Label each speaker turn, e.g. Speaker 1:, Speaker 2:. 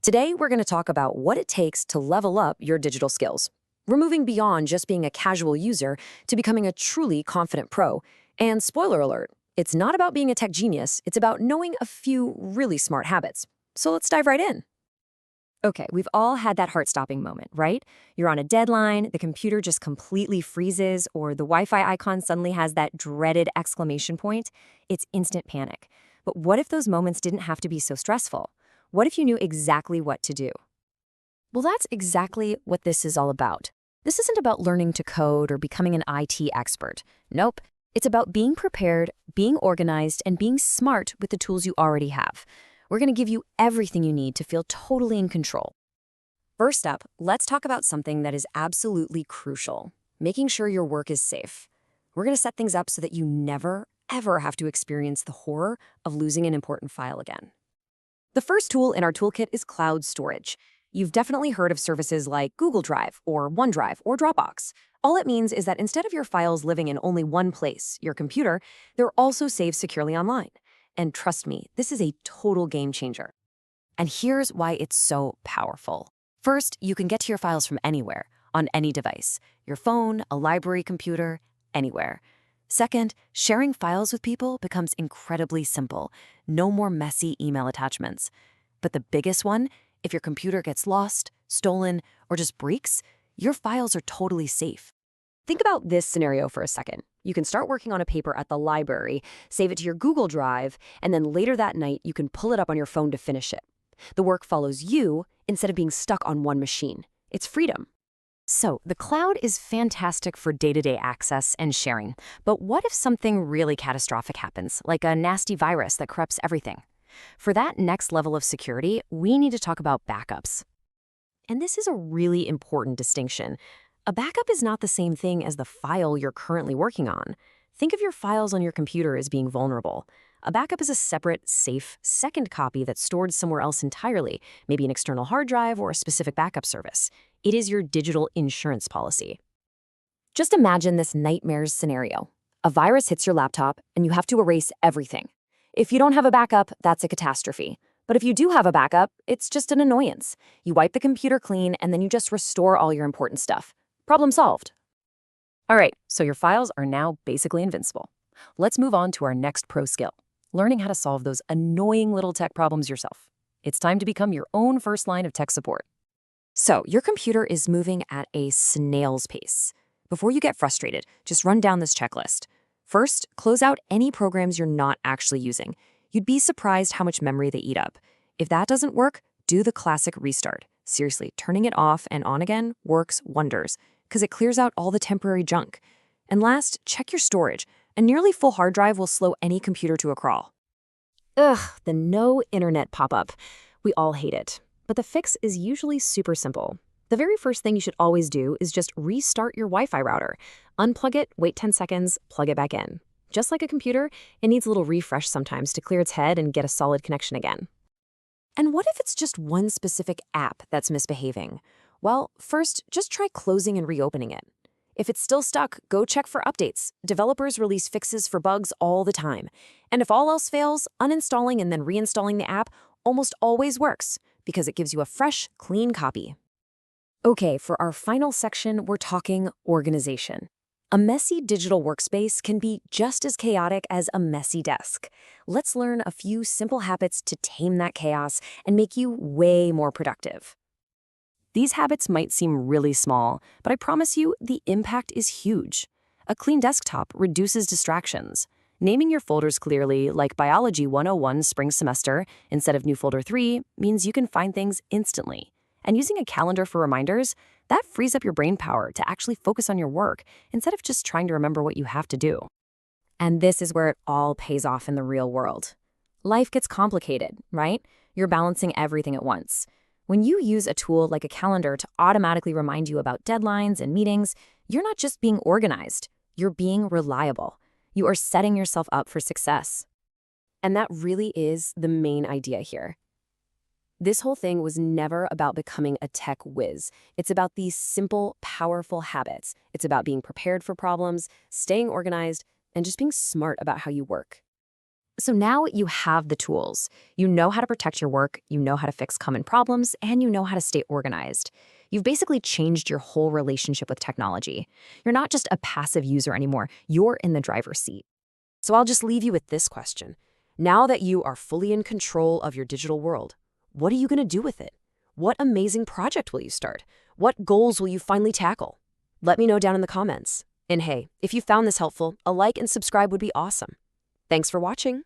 Speaker 1: Today, we're going to talk about what it takes to level up your digital skills. We're moving beyond just being a casual user to becoming a truly confident pro. And spoiler alert, it's not about being a tech genius, it's about knowing a few really smart habits. So let's dive right in. Okay, we've all had that heart-stopping moment, right? You're on a deadline, the computer just completely freezes, or the Wi-Fi icon suddenly has that dreaded exclamation point. It's instant panic. But what if those moments didn't have to be so stressful? What if you knew exactly what to do? Well, that's exactly what this is all about. This isn't about learning to code or becoming an IT expert. Nope. It's about being prepared, being organized, and being smart with the tools you already have. We're going to give you everything you need to feel totally in control. First up, let's talk about something that is absolutely crucial, making sure your work is safe. We're going to set things up so that you never, ever have to experience the horror of losing an important file again. The first tool in our toolkit is cloud storage. You've definitely heard of services like Google Drive or OneDrive or Dropbox. All it means is that instead of your files living in only one place, your computer, they're also saved securely online. And trust me, this is a total game changer. And here's why it's so powerful. First, you can get to your files from anywhere, on any device, your phone, a library computer, anywhere. Second, sharing files with people becomes incredibly simple. No more messy email attachments. But the biggest one, if your computer gets lost, stolen, or just breaks, your files are totally safe. Think about this scenario for a second. You can start working on a paper at the library, save it to your Google Drive, and then later that night you can pull it up on your phone to finish it. The work follows you instead of being stuck on one machine. It's freedom. So, the cloud is fantastic for day-to-day access and sharing. But what if something really catastrophic happens, like a nasty virus that corrupts everything? For that next level of security, we need to talk about backups. And this is a really important distinction. A backup is not the same thing as the file you're currently working on. Think of your files on your computer as being vulnerable. A backup is a separate, safe, second copy that's stored somewhere else entirely, maybe an external hard drive or a specific backup service. It is your digital insurance policy. Just imagine this nightmare's scenario. A virus hits your laptop, and you have to erase everything. If you don't have a backup, that's a catastrophe. But if you do have a backup, it's just an annoyance. You wipe the computer clean, and then you just restore all your important stuff. Problem solved. All right, so your files are now basically invincible. Let's move on to our next pro skill, learning how to solve those annoying little tech problems yourself. It's time to become your own first line of tech support. So, your computer is moving at a snail's pace. Before you get frustrated, just run down this checklist. First, close out any programs you're not actually using. You'd be surprised how much memory they eat up. If that doesn't work, do the classic restart. Seriously, turning it off and on again works wonders, because it clears out all the temporary junk. And last, check your storage. A nearly full hard drive will slow any computer to a crawl. Ugh, the no internet pop-up. We all hate it. But the fix is usually super simple. The very first thing you should always do is just restart your Wi-Fi router. Unplug it, wait 10 seconds, plug it back in. Just like a computer, it needs a little refresh sometimes to clear its head and get a solid connection again. And what if it's just one specific app that's misbehaving? Well, first, just try closing and reopening it. If it's still stuck, go check for updates. Developers release fixes for bugs all the time. And if all else fails, uninstalling and then reinstalling the app almost always works, because it gives you a fresh, clean copy. Okay, for our final section, we're talking organization. A messy digital workspace can be just as chaotic as a messy desk. Let's learn a few simple habits to tame that chaos and make you way more productive. These habits might seem really small, but I promise you the impact is huge. A clean desktop reduces distractions. Naming your folders clearly, like Biology 101 spring semester instead of new folder 3, means you can find things instantly. And using a calendar for reminders, that frees up your brain power to actually focus on your work instead of just trying to remember what you have to do. And this is where it all pays off in the real world. Life gets complicated, right? You're balancing everything at once. When you use a tool like a calendar to automatically remind you about deadlines and meetings, you're not just being organized, you're being reliable. You are setting yourself up for success. And that really is the main idea here. This whole thing was never about becoming a tech whiz. It's about these simple, powerful habits. It's about being prepared for problems, staying organized, and just being smart about how you work. So now you have the tools. You know how to protect your work, you know how to fix common problems, and you know how to stay organized. You've basically changed your whole relationship with technology. You're not just a passive user anymore, you're in the driver's seat. So I'll just leave you with this question. Now that you are fully in control of your digital world, what are you going to do with it? What amazing project will you start? What goals will you finally tackle? Let me know down in the comments. And hey, if you found this helpful, a like and subscribe would be awesome. Thanks for watching.